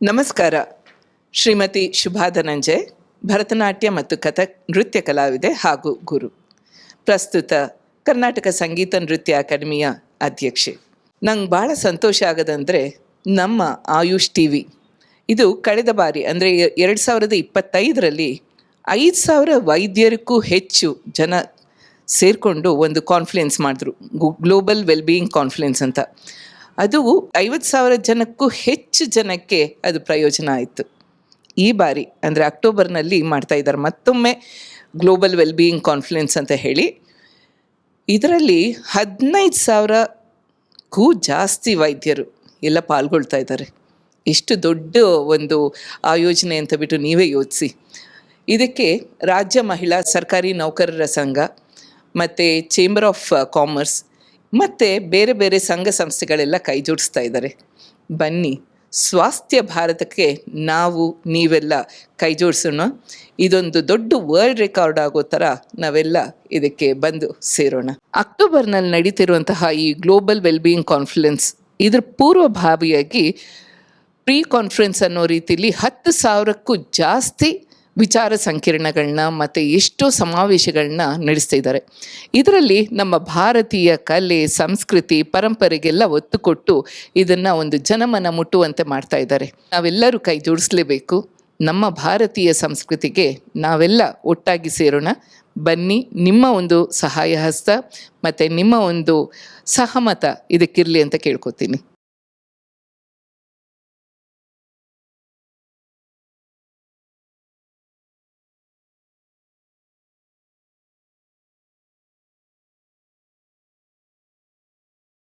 ನಮಸ್ಕಾರ. ಶ್ರೀಮತಿ ಶುಭಾ ಧನಂಜಯ್, ಭರತನಾಟ್ಯ ಮತ್ತು ಕಥಕ್ ನೃತ್ಯ ಕಲಾವಿದೆ ಹಾಗೂ ಗುರು. ಪ್ರಸ್ತುತ ಕರ್ನಾಟಕ ಸಂಗೀತ ನೃತ್ಯ ಅಕಾಡೆಮಿಯ ಅಧ್ಯಕ್ಷೆ. ನಂಗೆ ಭಾಳ ಸಂತೋಷ ಆಗೋದಂದರೆ ನಮ್ಮ ಆಯುಷ್ TV ಇದು ಕಳೆದ ಬಾರಿ ಅಂದರೆ 2025ರಲ್ಲಿ 5,000 ವೈದ್ಯರಿಗೂ ಹೆಚ್ಚು ಜನ ಸೇರಿಕೊಂಡು ಒಂದು ಕಾನ್ಫರೆನ್ಸ್ ಮಾಡಿದ್ರು, ಗ್ಲೋಬಲ್ ವೆಲ್ಬೀಯಿಂಗ್ ಕಾನ್ಫರೆನ್ಸ್ ಅಂತ. ಅದು 50,000 ಜನಕ್ಕೂ ಹೆಚ್ಚು ಜನಕ್ಕೆ ಅದು ಪ್ರಯೋಜನ ಆಯಿತು. ಈ ಬಾರಿ ಅಂದರೆ ಅಕ್ಟೋಬರ್ನಲ್ಲಿ ಮಾಡ್ತಾ ಇದ್ದಾರೆ ಮತ್ತೊಮ್ಮೆ ಗ್ಲೋಬಲ್ ವೆಲ್ಬೀಯಿಂಗ್ ಕಾನ್ಫರೆನ್ಸ್ ಅಂತ ಹೇಳಿ. ಇದರಲ್ಲಿ 15,000ಕ್ಕೂ ಜಾಸ್ತಿ ವೈದ್ಯರು ಎಲ್ಲ ಪಾಲ್ಗೊಳ್ತಾ ಇದ್ದಾರೆ. ಎಷ್ಟು ದೊಡ್ಡ ಒಂದು ಆಯೋಜನೆ ಅಂತ ಬಿಟ್ಟು ನೀವೇ ಯೋಚಿಸಿ. ಇದಕ್ಕೆ ರಾಜ್ಯ ಮಹಿಳಾ ಸರ್ಕಾರಿ ನೌಕರರ ಸಂಘ ಮತ್ತು ಚೇಂಬರ್ ಆಫ್ ಕಾಮರ್ಸ್ ಮತ್ತು ಬೇರೆ ಬೇರೆ ಸಂಘ ಸಂಸ್ಥೆಗಳೆಲ್ಲ ಕೈ ಜೋಡಿಸ್ತಾ ಇದ್ದಾರೆ. ಬನ್ನಿ, ಸ್ವಾಸ್ಥ್ಯ ಭಾರತಕ್ಕೆ ನಾವು ನೀವೆಲ್ಲ ಕೈ ಜೋಡಿಸೋಣ. ಇದೊಂದು ದೊಡ್ಡ ವರ್ಲ್ಡ್ ರೆಕಾರ್ಡ್ ಆಗೋ ಥರ ನಾವೆಲ್ಲ ಇದಕ್ಕೆ ಬಂದು ಸೇರೋಣ. ಅಕ್ಟೋಬರ್ನಲ್ಲಿ ನಡೀತಿರುವಂತಹ ಈ ಗ್ಲೋಬಲ್ ವೆಲ್ಬೀಯಿಂಗ್ ಕಾನ್ಫರೆನ್ಸ್ ಇದ್ರ ಪೂರ್ವಭಾವಿಯಾಗಿ ಪ್ರೀ ಕಾನ್ಫರೆನ್ಸ್ ಅನ್ನೋ ರೀತಿಯಲ್ಲಿ 10,000ಕ್ಕೂ ಜಾಸ್ತಿ ವಿಚಾರ ಸಂಕಿರಣಗಳನ್ನ ಮತ್ತು ಎಷ್ಟೋ ಸಮಾವೇಶಗಳನ್ನ ನಡೆಸ್ತಾ ಇದ್ದಾರೆ. ಇದರಲ್ಲಿ ನಮ್ಮ ಭಾರತೀಯ ಕಲೆ, ಸಂಸ್ಕೃತಿ, ಪರಂಪರೆಗೆಲ್ಲ ಒತ್ತು ಕೊಟ್ಟು ಇದನ್ನು ಒಂದು ಜನಮನ ಮುಟ್ಟುವಂತೆ ಮಾಡ್ತಾ ಇದ್ದಾರೆ. ನಾವೆಲ್ಲರೂ ಕೈ ಜೋಡಿಸಲೇಬೇಕು. ನಮ್ಮ ಭಾರತೀಯ ಸಂಸ್ಕೃತಿಗೆ ನಾವೆಲ್ಲ ಒಟ್ಟಾಗಿ ಸೇರೋಣ. ಬನ್ನಿ, ನಿಮ್ಮ ಒಂದು ಸಹಾಯ ಹಸ್ತ ಮತ್ತು ನಿಮ್ಮ ಒಂದು ಸಹಮತ ಇದಕ್ಕಿರಲಿ ಅಂತ ಕೇಳ್ಕೊತೀನಿ.